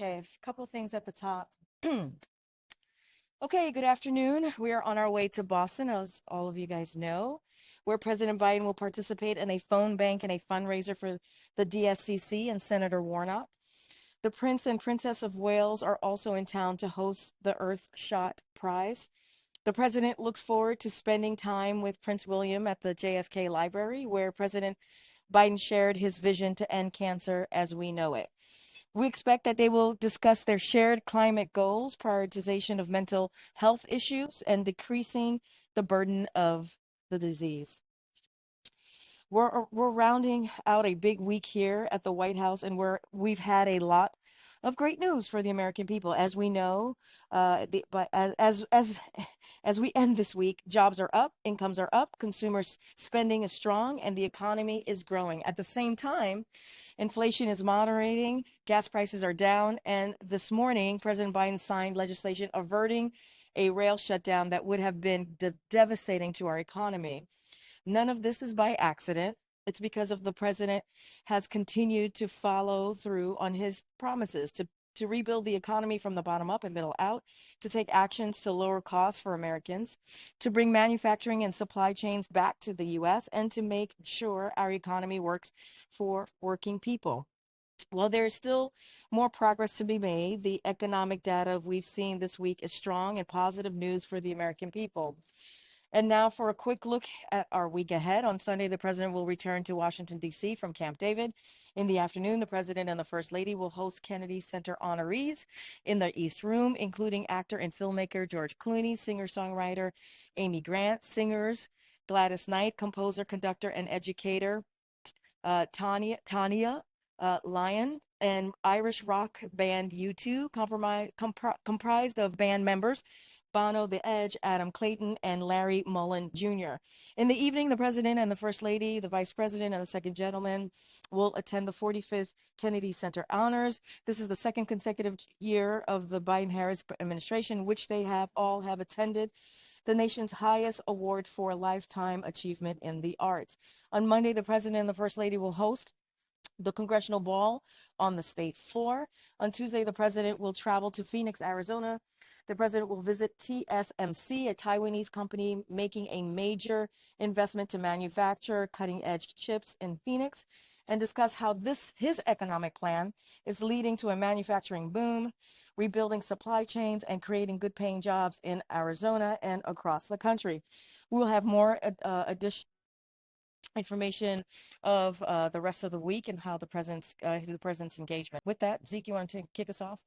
Okay, a couple things at the top. Okay, good afternoon. We are on our way to Boston, as all of you guys know, where President Biden will participate in a phone bank and a fundraiser for the DSCC and Senator Warnock. The Prince and Princess of Wales are also in town to host the Earthshot Prize. The president looks forward to spending time with Prince William at the JFK Library, where President Biden shared his vision to end cancer as we know it. We expect that they will discuss their shared climate goals, prioritization of mental health issues, and decreasing the burden of the disease. We're rounding out a big week here at the White House, and we've had a lot of great news for the American people. As we know, but as we end this week, jobs are up, incomes are up, consumers spending is strong, and the economy is growing. At the same time, inflation is moderating, gas prices are down, and this morning, President Biden signed legislation averting a rail shutdown that would have been devastating to our economy. None of this is by accident. It's because of the president has continued to follow through on his promises to rebuild the economy from the bottom up and middle out, to take actions to lower costs for Americans, to bring manufacturing and supply chains back to the US, and to make sure our economy works for working people. While there is still more progress to be made, the economic data we've seen this week is strong and positive news for the American people. And now for a quick look at our week ahead. On Sunday, the president will return to Washington, D.C. from Camp David. In the afternoon, the president and the first lady will host Kennedy Center honorees in the East Room, including actor and filmmaker George Clooney, singer-songwriter Amy Grant, singers Gladys Knight, composer, conductor, and educator Tanya Lyon, and Irish rock band U2, comprised of band members Bono, The Edge, Adam Clayton, and Larry Mullen Jr. In the evening, the president and the first lady, the vice president and the second gentleman will attend the 45th Kennedy Center honors. This is the second consecutive year of the Biden-Harris administration, which they have all have attended the nation's highest award for lifetime achievement in the arts. On Monday, the president and the first lady will host the congressional ball on the state floor. On Tuesday, the president will travel to Phoenix, Arizona. The president will visit TSMC, a Taiwanese company making a major investment to manufacture cutting-edge chips in Phoenix, and discuss how his economic plan is leading to a manufacturing boom, rebuilding supply chains, and creating good-paying jobs in Arizona and across the country. We will have more additional information of the rest of the week and how the president's engagement. With that, Zeke, you want to kick us off?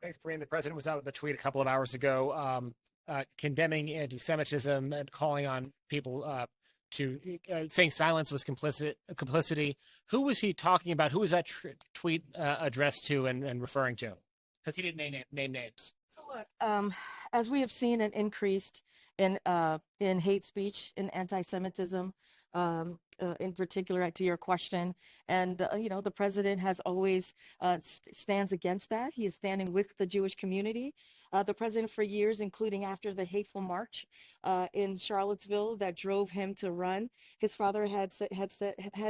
Thanks, Karine. The president was out with a tweet a couple of hours ago condemning anti-Semitism and calling on people to saying silence was complicity. Who was he talking about? Who was that tweet addressed to and referring to? Because he didn't name names. So look, as we have seen an increase in hate speech and anti-Semitism, in particular to your question, and the president has always stands against that. He is standing with the Jewish community. The president, for years, including after the hateful march in Charlottesville that drove him to run, his father had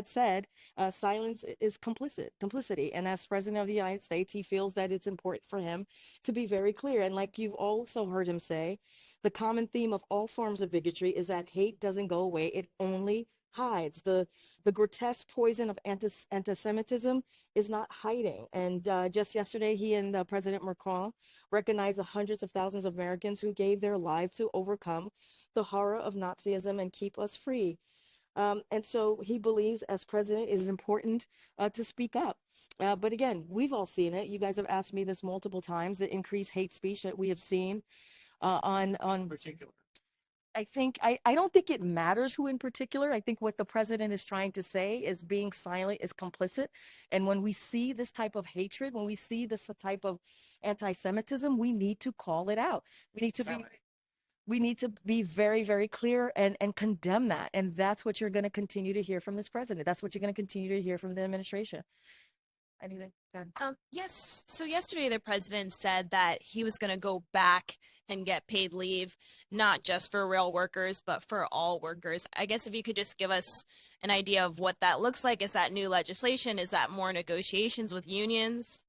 said silence is complicity. And as president of the United States, he feels that it's important for him to be very clear. And like you've also heard him say, the common theme of all forms of bigotry is that hate doesn't go away; it only hides. The grotesque poison of anti-Semitism is not hiding. And just yesterday, he and President Macron recognized the hundreds of thousands of Americans who gave their lives to overcome the horror of Nazism and keep us free. And so he believes, as president, it is important to speak up. But again, we've all seen it. You guys have asked me this multiple times, the increased hate speech that we have seen on particular. I don't think it matters who in particular. I think what the president is trying to say is being silent is complicit. And when we see this type of hatred, when we see this type of anti-Semitism, we need to call it out. We need to be very, very clear and condemn that. And that's what you're going to continue to hear from this president. That's what you're going to continue to hear from the administration. Anything? Yes. So yesterday, the president said that he was going to go back and get paid leave, not just for rail workers, but for all workers. I guess if you could just give us an idea of what that looks like. Is that new legislation? Is that more negotiations with unions?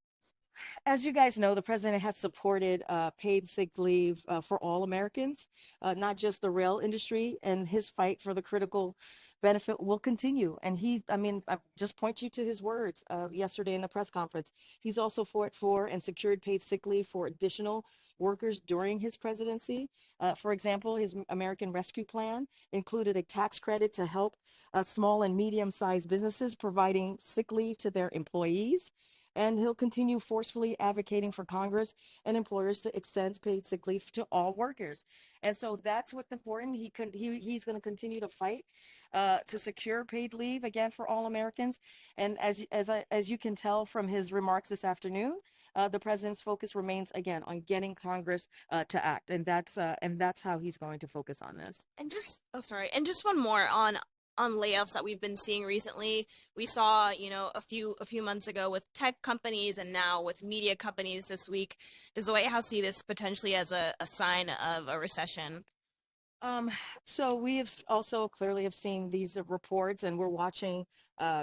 As you guys know, the president has supported paid sick leave for all Americans, not just the rail industry, and his fight for the critical benefit will continue. And I mean, I just point you to his words yesterday in the press conference. He's also fought for and secured paid sick leave for additional workers during his presidency. For example, his American Rescue Plan included a tax credit to help small and medium-sized businesses providing sick leave to their employees, and he'll continue forcefully advocating for Congress and employers to extend paid sick leave to all workers. And so that's what's important. He's going to continue to fight to secure paid leave again for all Americans. And as you can tell from his remarks this afternoon, the president's focus remains again on getting Congress to act, and that's how he's going to focus on this. And just and just one more on layoffs that we've been seeing recently. We saw, a few months ago with tech companies, and now with media companies this week. Does the White House see this potentially as a sign of a recession? So we have also clearly have seen these reports, and we're watching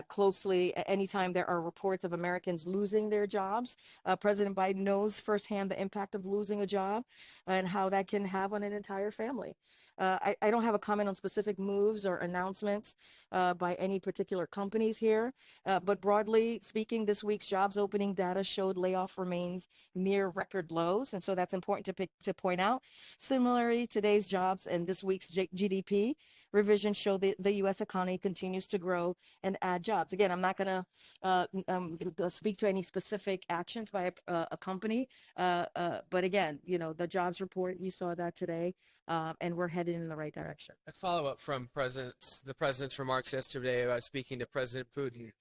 closely anytime there are reports of Americans losing their jobs. President Biden knows firsthand the impact of losing a job and how that can have on an entire family. I don't have a comment on specific moves or announcements by any particular companies here, but broadly speaking, this week's jobs opening data showed layoff remains near record lows, and so that's important to point out. Similarly, today's jobs and this week's GDP revision show that the U.S. economy continues to grow and add jobs. Again, I'm not going to speak to any specific actions by a company, but again, the jobs report, you saw that today, and we're headed in the right direction. A follow-up from the president's remarks yesterday about speaking to President Putin.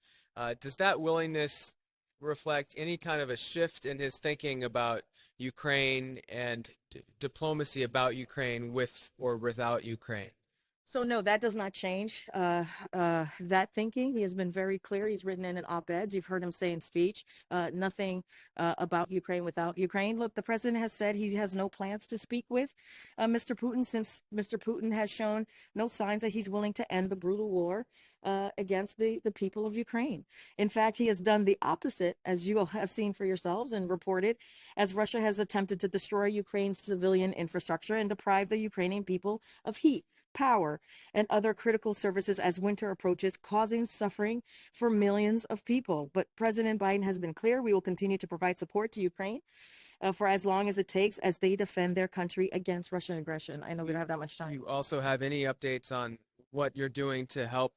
Does that willingness reflect any kind of a shift in his thinking about Ukraine and diplomacy about Ukraine with or without Ukraine? So no, that does not change that thinking. He has been very clear. He's written in op-eds. You've heard him say in speech, nothing about Ukraine without Ukraine. Look, the president has said he has no plans to speak with Mr. Putin, since Mr. Putin has shown no signs that he's willing to end the brutal war against the people of Ukraine. In fact, he has done the opposite, as you will have seen for yourselves and reported, as Russia has attempted to destroy Ukraine's civilian infrastructure and deprive the Ukrainian people of heat, power, and other critical services as winter approaches, causing suffering for millions of people. But President Biden has been clear: we will continue to provide support to Ukraine for as long as it takes as they defend their country against Russian aggression. I know we don't have that much time. Do you also have any updates on what you're doing to help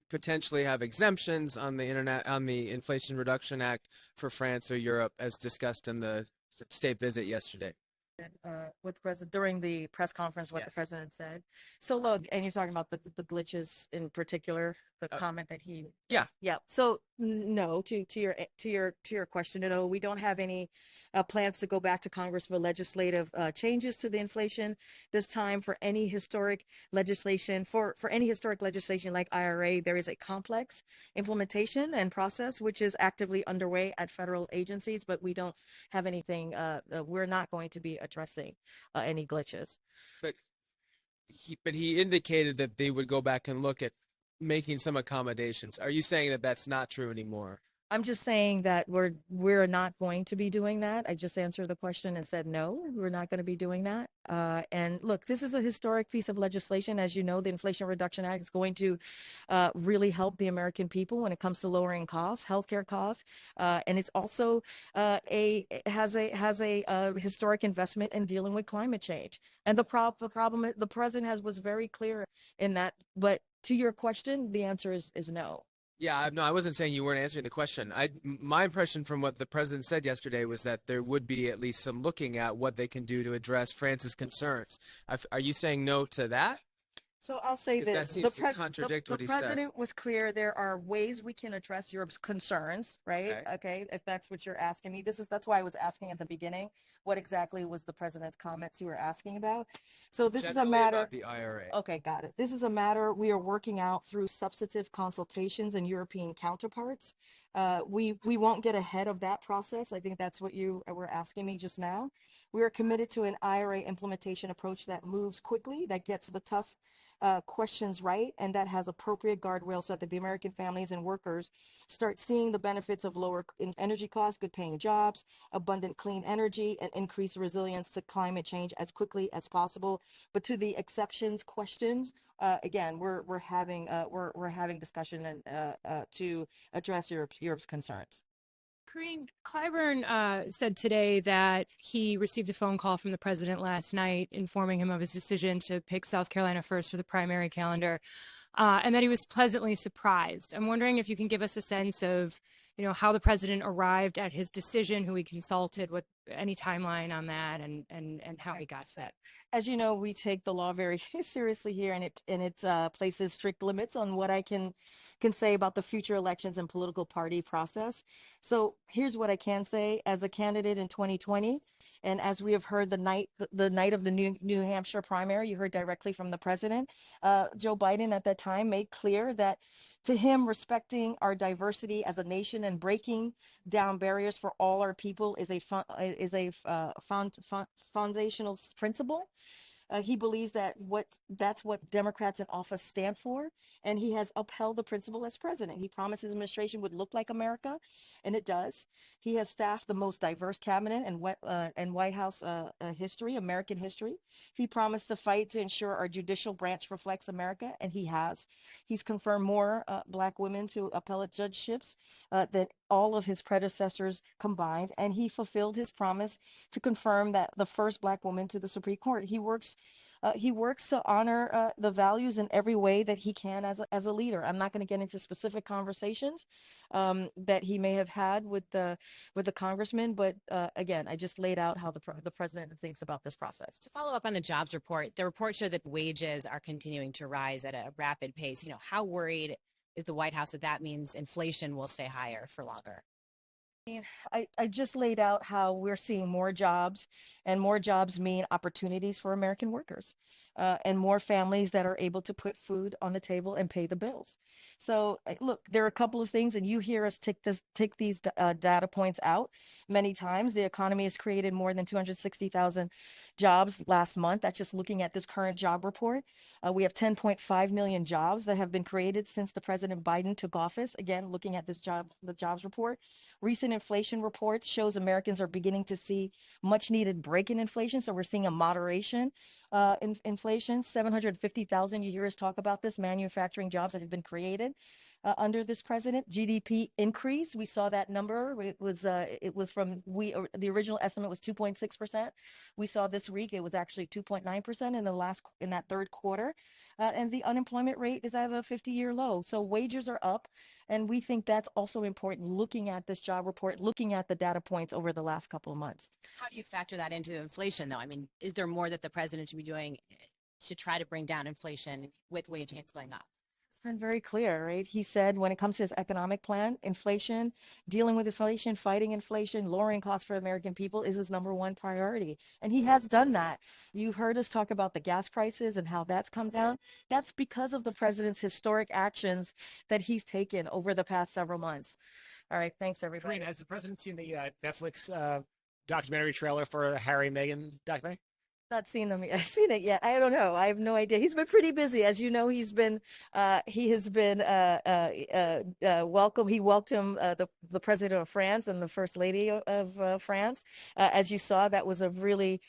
potentially have exemptions on the Inflation Reduction Act for France or Europe, as discussed in the state visit yesterday? With the president during the press conference, what the president said. So look, and you're talking about the glitches in particular, the comment that he. Yeah. So no, to your question, we don't have any plans to go back to Congress for legislative changes to the inflation this time. For any historic legislation, for any historic legislation like IRA, there is a complex implementation and process which is actively underway at federal agencies, but we don't have anything. We're not going to be addressing any glitches. But he indicated that they would go back and look at making some accommodations. Are you saying that that's not true anymore? I'm just saying that we're not going to be doing that. I just answered the question and said, no, we're not going to be doing that. And look, this is a historic piece of legislation. As you know, the Inflation Reduction Act is going to really help the American people when it comes to lowering costs, healthcare costs. And it's also has a historic investment in dealing with climate change. And the problem, the president was very clear in that. But to your question, the answer is no. Yeah, no, I wasn't saying you weren't answering the question. My impression from what the president said yesterday was that there would be at least some looking at what they can do to address France's concerns. Are you saying no to that? So I'll say this: that seems to contradict what he said. The president was clear. There are ways we can address Europe's concerns, right? Okay, if that's what you're asking me, that's why I was asking at the beginning. What exactly was the president's comments you were asking about? So this is a matter about the IRA. Okay, got it. This is a matter we are working out through substantive consultations and European counterparts. We won't get ahead of that process. I think that's what you were asking me just now. We are committed to an IRA implementation approach that moves quickly, that gets the tough questions right and that has appropriate guardrails so that the American families and workers start seeing the benefits of lower energy costs, good paying jobs, abundant clean energy, and increased resilience to climate change as quickly as possible. But to the exceptions questions, again, we're having discussion and to address Europe's concerns. Karine, Clyburn said today that he received a phone call from the president last night informing him of his decision to pick South Carolina first for the primary calendar, and that he was pleasantly surprised. I'm wondering if you can give us a sense of, how the president arrived at his decision, who he consulted, with any timeline on that, and how he got to that. As you know, we take the law very seriously here, and it places strict limits on what I can say about the future elections and political party process. So here's what I can say: as a candidate in 2020, and as we have heard the night of the New Hampshire primary, you heard directly from the president. Joe Biden at that time made clear that to him, respecting our diversity as a nation and breaking down barriers for all our people is a foundational principle. He believes that that's what Democrats in office stand for, and he has upheld the principle as president. He promised his administration would look like America, and it does. He has staffed the most diverse cabinet and White House history, American history. He promised to fight to ensure our judicial branch reflects America, and he has. He's confirmed more Black women to appellate judgeships than all of his predecessors combined, and he fulfilled his promise to confirm that the first Black woman to the Supreme Court. He works to honor the values in every way that he can as a leader. I'm not going to get into specific conversations that he may have had with the congressman, but again, I just laid out how the president thinks about this process. To follow up on the jobs report, the report showed that wages are continuing to rise at a rapid pace. How worried is the White House that means inflation will stay higher for longer? I just laid out how we're seeing more jobs, and more jobs mean opportunities for American workers, and more families that are able to put food on the table and pay the bills. So look, there are a couple of things, and you hear us take these data points out many times. The economy has created more than 260,000 jobs last month. That's just looking at this current job report. We have 10.5 million jobs that have been created since the President Biden took office. Again, looking at the jobs report. Recent inflation reports shows Americans are beginning to see much needed break in inflation. So we're seeing a moderation in inflation. 750,000, you hear us talk about this, manufacturing jobs that have been created under this president. GDP increase, we saw that number. It was from the original estimate was 2.6%. We saw this week it was actually 2.9% in that third quarter, and the unemployment rate is at a 50-year low. So wages are up, and we think that's also important. Looking at this job report, looking at the data points over the last couple of months. How do you factor that into inflation, though? I mean, is there more that the president should be doing to try to bring down inflation with wage gains going up? It's been very clear, right? He said when it comes to his economic plan, inflation, dealing with inflation, fighting inflation, lowering costs for American people is his number one priority. And he has done that. You've heard us talk about the gas prices and how that's come down. That's because of the president's historic actions that he's taken over the past several months. All right, thanks everybody. Karine, has the president seen the Netflix documentary trailer for the Harry and Meghan documentary? Not seen them yet. Seen it yet? I don't know. I have no idea. He's been pretty busy, as you know. He has been welcome. He welcomed the president of France and the first lady of France. As you saw, that was a really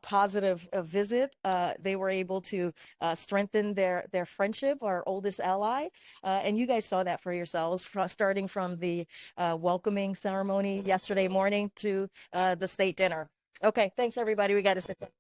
positive visit. They were able to strengthen their friendship, our oldest ally, and you guys saw that for yourselves, starting from the welcoming ceremony yesterday morning to the state dinner. Okay, thanks everybody. We got to sit down.